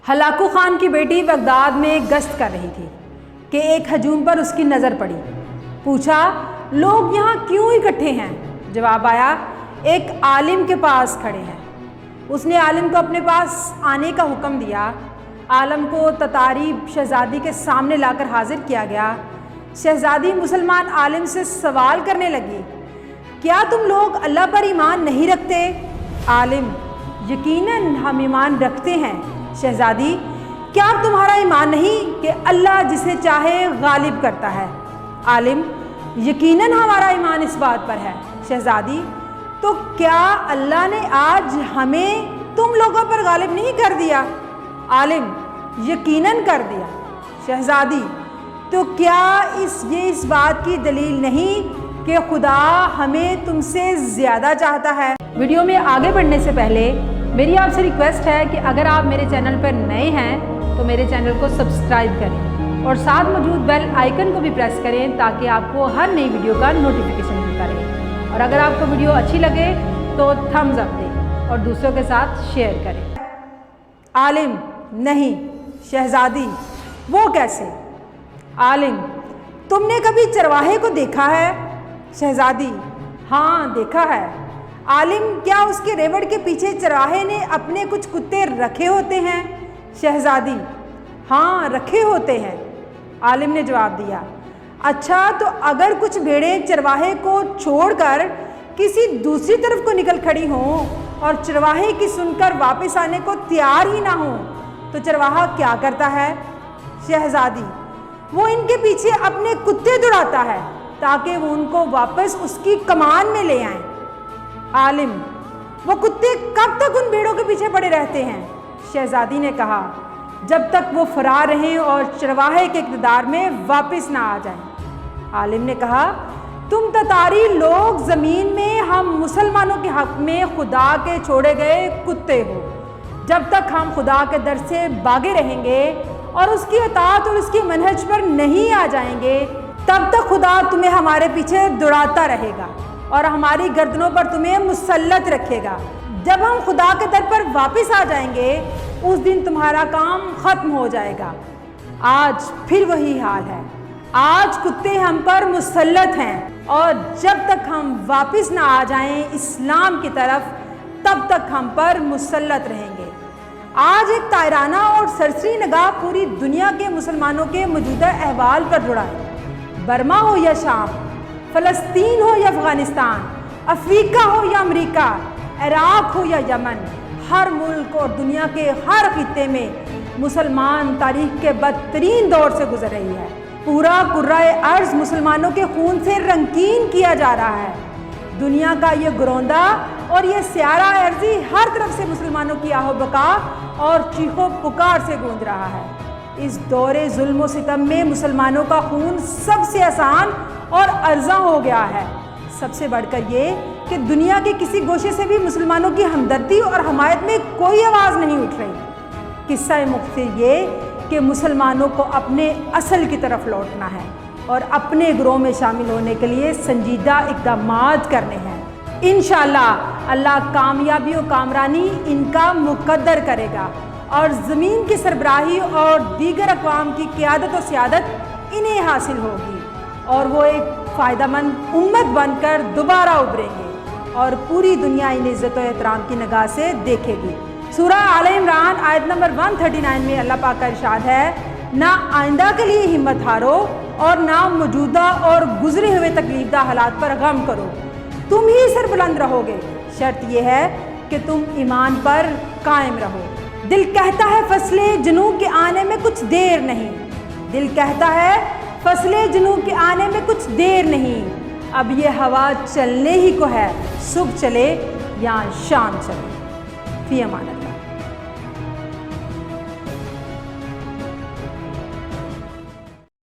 Hulagu Khan کی بیٹی Baghdad میں گشت کر رہی تھی کہ ایک ہجوم پر اس کی نظر پڑی۔ پوچھا، لوگ یہاں کیوں اکٹھے ہیں؟ جواب آیا، ایک عالم کے پاس کھڑے ہیں۔ اس نے عالم کو اپنے پاس آنے کا حکم دیا۔ عالم کو تتاری شہزادی کے سامنے لا کر حاضر کیا گیا۔ شہزادی مسلمان عالم سے سوال کرنے لگی، کیا تم لوگ اللہ پر ایمان نہیں رکھتے؟ عالم، یقیناً ہم ایمان رکھتے ہیں۔ شہزادی، کیا تمہارا ایمان نہیں کہ اللہ جسے چاہے غالب کرتا ہے؟ عالم، یقیناً ہمارا ایمان اس بات پر ہے۔ شہزادی، تو کیا اللہ نے آج ہمیں تم لوگوں پر غالب نہیں کر دیا؟ عالم، یقیناً کر دیا۔ شہزادی، تو کیا یہ اس بات کی دلیل نہیں کہ خدا ہمیں تم سے زیادہ چاہتا ہے؟ ویڈیو میں آگے بڑھنے سے پہلے میری آپ سے ریکویسٹ ہے کہ اگر آپ میرے چینل پر نئے ہیں تو میرے چینل کو سبسکرائب کریں اور ساتھ موجود بیل آئیکن کو بھی پریس کریں تاکہ آپ کو ہر نئی ویڈیو کا نوٹیفیکیشن ملتا رہے، اور اگر آپ کو ویڈیو اچھی لگے تو تھمز اپ دیں اور دوسروں کے ساتھ شیئر کریں۔ عالم، نہیں۔ شہزادی، وہ کیسے؟ عالم، تم نے کبھی چرواہے کو دیکھا ہے؟ شہزادی، ہاں دیکھا ہے۔ عالم، کیا اس کے ریوڑ کے پیچھے چرواہے نے اپنے کچھ کتے رکھے ہوتے ہیں؟ شہزادی، ہاں رکھے ہوتے ہیں۔ عالم نے جواب دیا، اچھا تو اگر کچھ بھیڑیں چرواہے کو چھوڑ کر کسی دوسری طرف کو نکل کھڑی ہوں اور چرواہے کی سن کر واپس آنے کو تیار ہی نہ ہوں تو چرواہا کیا کرتا ہے؟ شہزادی، وہ ان کے پیچھے اپنے کتے دوڑاتا ہے تاکہ وہ ان کو واپس اس کی کمان میں لے آئیں۔ عالم، وہ کتے کب تک ان بھیڑوں کے پیچھے پڑے رہتے ہیں؟ شہزادی نے کہا، جب تک وہ فرار رہیں اور چرواہے کے اقتدار میں واپس نہ آ جائیں۔ عالم نے کہا، تم تتاری لوگ زمین میں ہم مسلمانوں کے حق میں خدا کے چھوڑے گئے کتے ہو۔ جب تک ہم خدا کے در سے باغے رہیں گے اور اس کی اطاعت اور اس کی منہج پر نہیں آ جائیں گے تب تک خدا تمہیں ہمارے پیچھے دوڑاتا رہے گا اور ہماری گردنوں پر تمہیں مسلط رکھے گا۔ جب ہم خدا کے در پر واپس آ جائیں گے اس دن تمہارا کام ختم ہو جائے گا۔ آج پھر وہی حال ہے، آج کتے ہم پر مسلط ہیں اور جب تک ہم واپس نہ آ جائیں اسلام کی طرف تب تک ہم پر مسلط رہیں گے۔ آج ایک طائرانہ اور سرسری نگاہ پوری دنیا کے مسلمانوں کے موجودہ احوال پر جڑائے۔ برما ہو یا شام، فلسطین ہو یا افغانستان، افریقہ ہو یا امریکہ، عراق ہو یا یمن، ہر ملک اور دنیا کے ہر خطے میں مسلمان تاریخ کے بدترین دور سے گزر رہی ہے۔ پورا کرۂ ارض مسلمانوں کے خون سے رنگین کیا جا رہا ہے۔ دنیا کا یہ گروندہ اور یہ سیارہ ارضی ہر طرف سے مسلمانوں کی آہ و بکا اور چیخ و پکار سے گونج رہا ہے۔ اس دور ظلم و ستم میں مسلمانوں کا خون سب سے آسان اور ارزاں ہو گیا ہے۔ سب سے بڑھ کر یہ کہ دنیا کے کسی گوشے سے بھی مسلمانوں کی ہمدردی اور حمایت میں کوئی آواز نہیں اٹھ رہی۔ قصہ مختصر یہ کہ مسلمانوں کو اپنے اصل کی طرف لوٹنا ہے اور اپنے گروہ میں شامل ہونے کے لیے سنجیدہ اقدامات کرنے ہیں۔ انشاءاللہ اللہ کامیابی و کامرانی ان کا مقدر کرے گا اور زمین کی سربراہی اور دیگر اقوام کی قیادت و سیادت انہیں حاصل ہوگی اور وہ ایک فائدہ مند امت بن کر دوبارہ ابھریں گے اور پوری دنیا انہیں عزت و احترام کی نگاہ سے دیکھے گی۔ سورہ آل عمران آیت نمبر 139 میں اللہ پاک کا ارشاد ہے، نہ آئندہ کے لیے ہمت ہارو اور نہ موجودہ اور گزرے ہوئے تکلیف دہ حالات پر غم کرو، تم ہی سربلند رہو گے، شرط یہ ہے کہ تم ایمان پر قائم رہو۔ دل کہتا ہے فصل جنوب کے آنے میں کچھ دیر نہیں، دل کہتا ہے فصل جنوب کے آنے میں کچھ دیر نہیں، اب یہ ہوا چلنے ہی کو ہے، صبح چلے یا شام چلے۔ فی امان اللہ۔